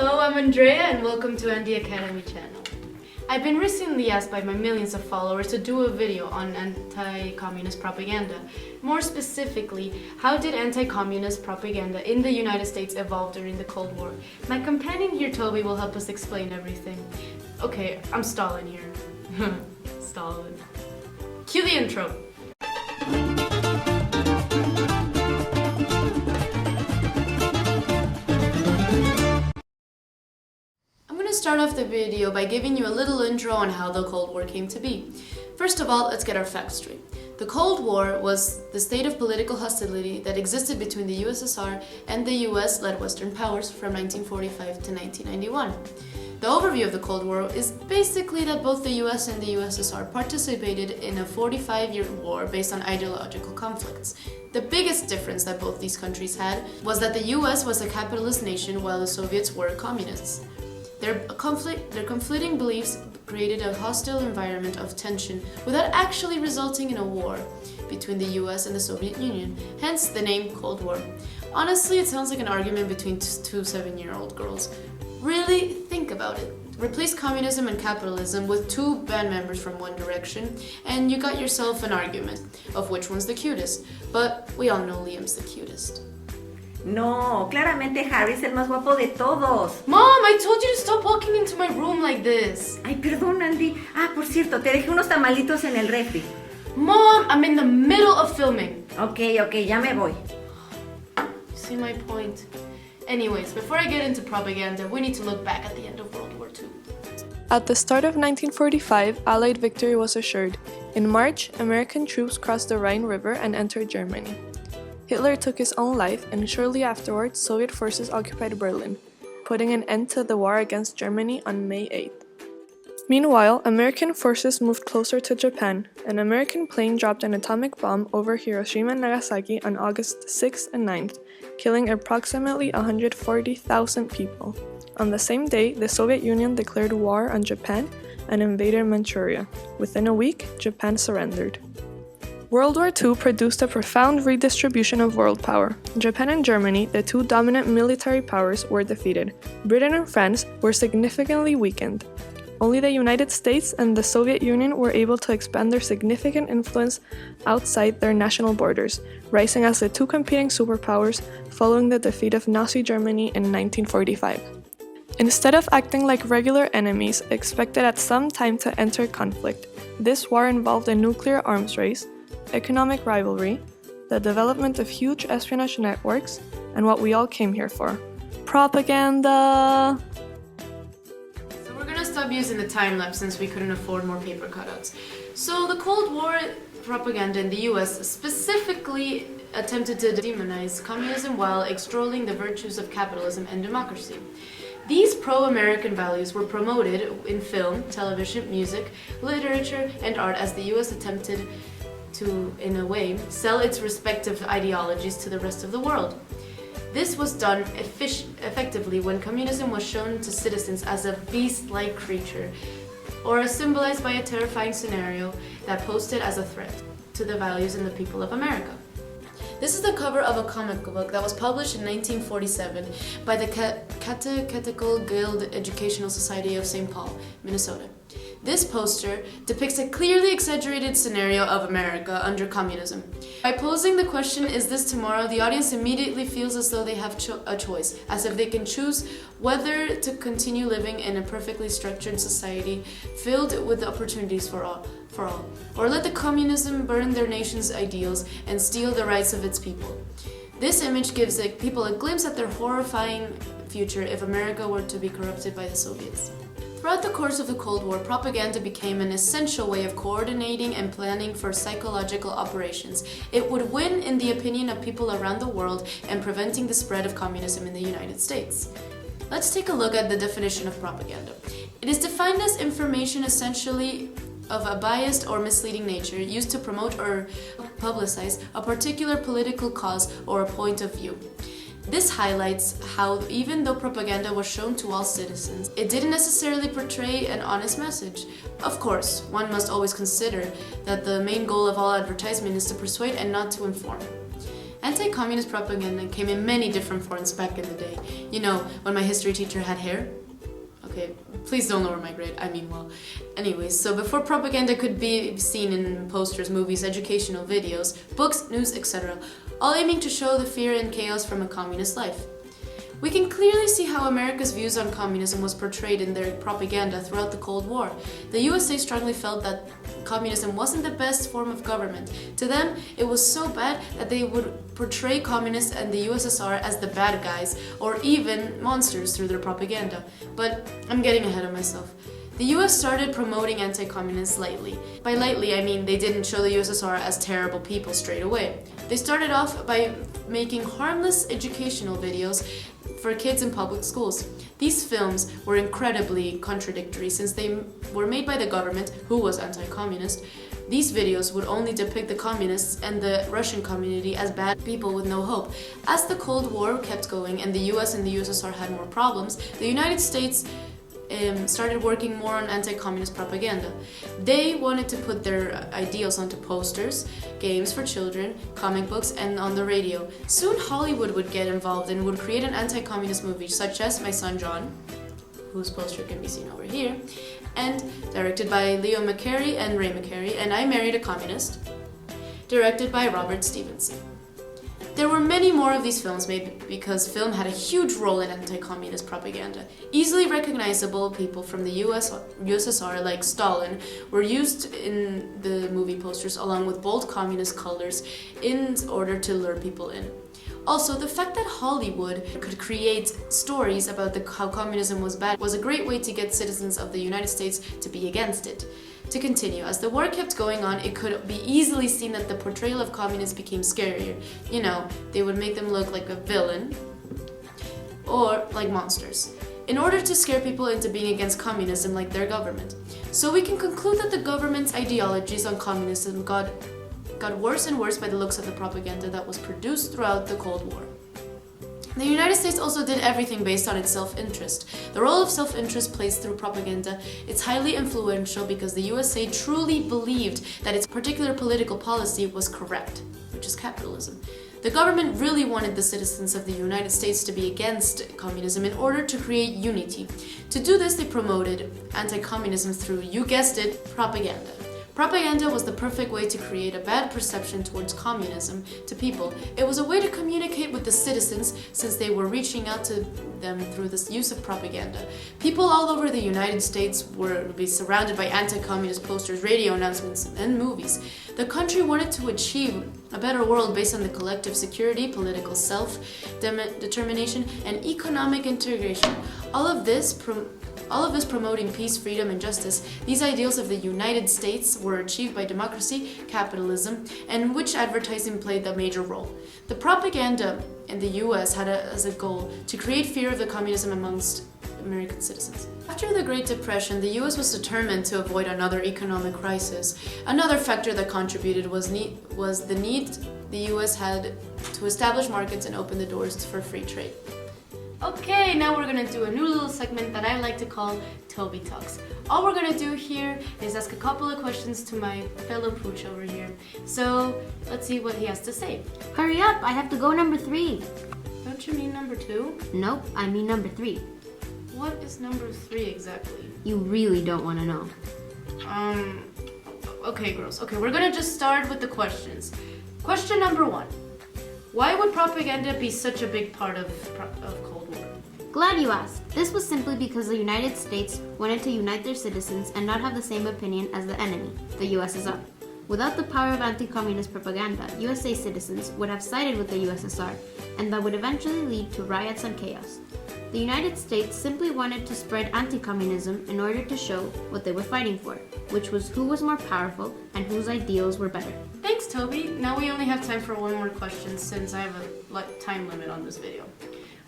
Hello, I'm Andrea and welcome to Andy Academy channel. I've been recently asked by my millions of followers to do a video on anti-communist propaganda. More specifically, how did anti-communist propaganda in the United States evolve during the Cold War? My companion here, Toby, will help us explain everything. Okay, I'm Stalin here. Stalin. Cue the intro. Start off the video by giving you a little intro on how the Cold War came to be. First of all, let's get our facts straight. The Cold War was the state of political hostility that existed between the USSR and the US-led Western powers from 1945 to 1991. The overview of the Cold War is basically that both the US and the USSR participated in a 45-year war based on ideological conflicts. The biggest difference that both these countries had was that the US was a capitalist nation while the Soviets were communists. Their conflicting beliefs created a hostile environment of tension without actually resulting in a war between the US and the Soviet Union, hence the name Cold War. Honestly, it sounds like an argument between two 7-year-old girls. Really, think about it. Replace communism and capitalism with two band members from One Direction, and you got yourself an argument of which one's the cutest. But we all know Liam's the cutest. No, claramente Harry es el más guapo de todos. Mom, I told you to stop walking into my room like this. Ay, perdón, Andy. Por cierto, te dejé unos tamalitos en el refri. Mom, I'm in the middle of filming. Okay, ya me voy. You see my point? Anyways, before I get into propaganda, we need to look back at the end of World War II. At the start of 1945, Allied victory was assured. In March, American troops crossed the Rhine River and entered Germany. Hitler took his own life, and shortly afterwards, Soviet forces occupied Berlin, putting an end to the war against Germany on May 8th. Meanwhile, American forces moved closer to Japan. An American plane dropped an atomic bomb over Hiroshima and Nagasaki on August 6th and 9th, killing approximately 140,000 people. On the same day, the Soviet Union declared war on Japan and invaded Manchuria. Within a week, Japan surrendered. World War II produced a profound redistribution of world power. Japan and Germany, the two dominant military powers, were defeated. Britain and France were significantly weakened. Only the United States and the Soviet Union were able to expand their significant influence outside their national borders, rising as the two competing superpowers following the defeat of Nazi Germany in 1945. Instead of acting like regular enemies expected at some time to enter conflict, this war involved a nuclear arms race, economic rivalry, the development of huge espionage networks, and what we all came here for: propaganda! So we're gonna stop using the time-lapse since we couldn't afford more paper cutouts. So the Cold War propaganda in the US specifically attempted to demonize communism while extolling the virtues of capitalism and democracy. These pro-American values were promoted in film, television, music, literature, and art as the US attempted to, in a way, sell its respective ideologies to the rest of the world. This was done effectively when communism was shown to citizens as a beast-like creature, or as symbolized by a terrifying scenario that posed as a threat to the values and the people of America. This is the cover of a comic book that was published in 1947 by the Catechetical Guild Educational Society of St. Paul, Minnesota. This poster depicts a clearly exaggerated scenario of America under communism. By posing the question, "Is this tomorrow?" the audience immediately feels as though they have a choice, as if they can choose whether to continue living in a perfectly structured society filled with opportunities for all, or let the communism burn their nation's ideals and steal the rights of its people. This image gives people a glimpse at their horrifying future if America were to be corrupted by the Soviets. Throughout the course of the Cold War, propaganda became an essential way of coordinating and planning for psychological operations. It would win in the opinion of people around the world and preventing the spread of communism in the United States. Let's take a look at the definition of propaganda. It is defined as information essentially of a biased or misleading nature used to promote or publicize a particular political cause or a point of view. This highlights how, even though propaganda was shown to all citizens, it didn't necessarily portray an honest message. Of course, one must always consider that the main goal of all advertisement is to persuade and not to inform. Anti-communist propaganda came in many different forms back in the day. You know, when my history teacher had hair. Okay, please don't lower my grade. Anyways, so before propaganda could be seen in posters, movies, educational videos, books, news, etc., all aiming to show the fear and chaos from a communist life. We can clearly see how America's views on communism was portrayed in their propaganda throughout the Cold War. The USA strongly felt that communism wasn't the best form of government. To them, it was so bad that they would portray communists and the USSR as the bad guys or even monsters through their propaganda. But I'm getting ahead of myself. The US started promoting anti-communists lightly. By lightly, I mean they didn't show the USSR as terrible people straight away. They started off by making harmless educational videos for kids in public schools. These films were incredibly contradictory since they were made by the government, who was anti-communist. These videos would only depict the communists and the Russian community as bad people with no hope. As the Cold War kept going and the US and the USSR had more problems, the United States started working more on anti-communist propaganda. They wanted to put their ideals onto posters, games for children, comic books, and on the radio. Soon Hollywood would get involved and would create an anti-communist movie such as My Son John, whose poster can be seen over here, and directed by Leo McCarey and Ray McCarey, and I Married a Communist, directed by Robert Stevenson. There were many more of these films made because film had a huge role in anti-communist propaganda. Easily recognizable people from the USSR like Stalin were used in the movie posters along with bold communist colors in order to lure people in. Also, the fact that Hollywood could create stories about how communism was bad was a great way to get citizens of the United States to be against it. To continue, as the war kept going on, it could be easily seen that the portrayal of communists became scarier. You know, they would make them look like a villain or like monsters, in order to scare people into being against communism like their government. So we can conclude that the government's ideologies on communism got worse and worse by the looks of the propaganda that was produced throughout the Cold War. The United States also did everything based on its self-interest. The role of self-interest plays through propaganda. It's highly influential because the USA truly believed that its particular political policy was correct, which is capitalism. The government really wanted the citizens of the United States to be against communism in order to create unity. To do this, they promoted anti-communism through, you guessed it, propaganda. Propaganda was the perfect way to create a bad perception towards communism to people. It was a way to communicate with the citizens since they were reaching out to them through this use of propaganda. People all over the United States would be surrounded by anti-communist posters, radio announcements, and movies. The country wanted to achieve a better world based on the collective security, political self-determination, and economic integration. All of this promoting peace, freedom, and justice. These ideals of the United States were achieved by democracy, capitalism, and which advertising played a major role. The propaganda in the US had as a goal to create fear of the communism amongst American citizens. After the Great Depression, the US was determined to avoid another economic crisis. Another factor that contributed was the need the US had to establish markets and open the doors for free trade. Okay, now we're gonna do a new little segment that I like to call Toby Talks. All we're gonna do here is ask a couple of questions to my fellow pooch over here. So, let's see what he has to say. Hurry up, I have to go number 3. Don't you mean number 2? Nope, I mean number 3. What is number 3 exactly? You really don't want to know. Okay, girls. Okay, we're gonna just start with the questions. Question number 1. Why would propaganda be such a big part of Cold War? Glad you asked. This was simply because the United States wanted to unite their citizens and not have the same opinion as the enemy, the USSR. Without the power of anti-communist propaganda, USA citizens would have sided with the USSR, and that would eventually lead to riots and chaos. The United States simply wanted to spread anti-communism in order to show what they were fighting for, which was who was more powerful and whose ideals were better. Thanks, Toby. Now we only have time for one more question since I have a time limit on this video.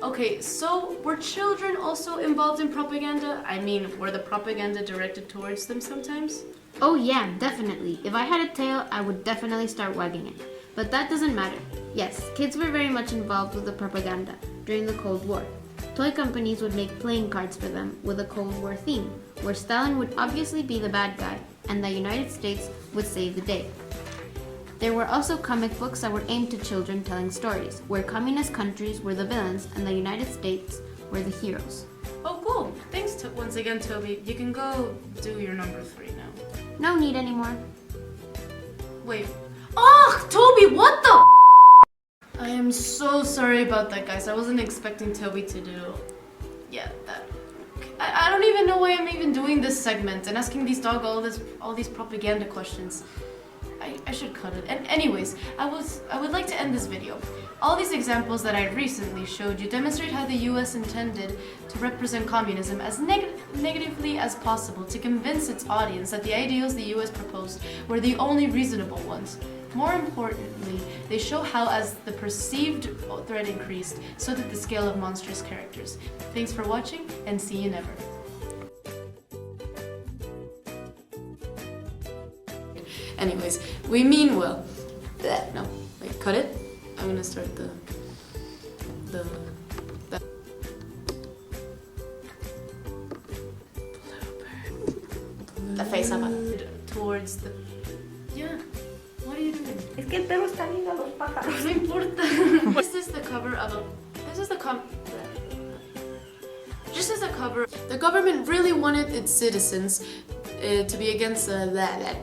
Okay, so were children also involved in propaganda? I mean, were the propaganda directed towards them sometimes? Oh yeah, definitely. If I had a tail, I would definitely start wagging it. But that doesn't matter. Yes, kids were very much involved with the propaganda during the Cold War. Toy companies would make playing cards for them with a Cold War theme, where Stalin would obviously be the bad guy and the United States would save the day. There were also comic books that were aimed to children telling stories, where communist countries were the villains and the United States were the heroes. Oh, cool. Thanks once again, Toby. You can go do your number 3 now. No need anymore. Wait. Oh, Toby, what the? I am so sorry about that, guys. I wasn't expecting Toby to do... Yeah, that... I don't even know why I'm even doing this segment and asking these dog all these propaganda questions. I should cut it. And anyways, I would like to end this video. All these examples that I recently showed you demonstrate how the US intended to represent communism as negatively as possible to convince its audience that the ideals the US proposed were the only reasonable ones. More importantly, they show how as the perceived threat increased, so did the scale of monstrous characters. Thanks for watching, and see you never. Anyways, we mean well. No, wait, cut it. I'm gonna start the face up towards the... Yeah, what are you doing? Es que el perro está viendo a los pájaros. No importa. This is the cover of a... Just as a cover, the government really wanted its citizens to be against Andrea.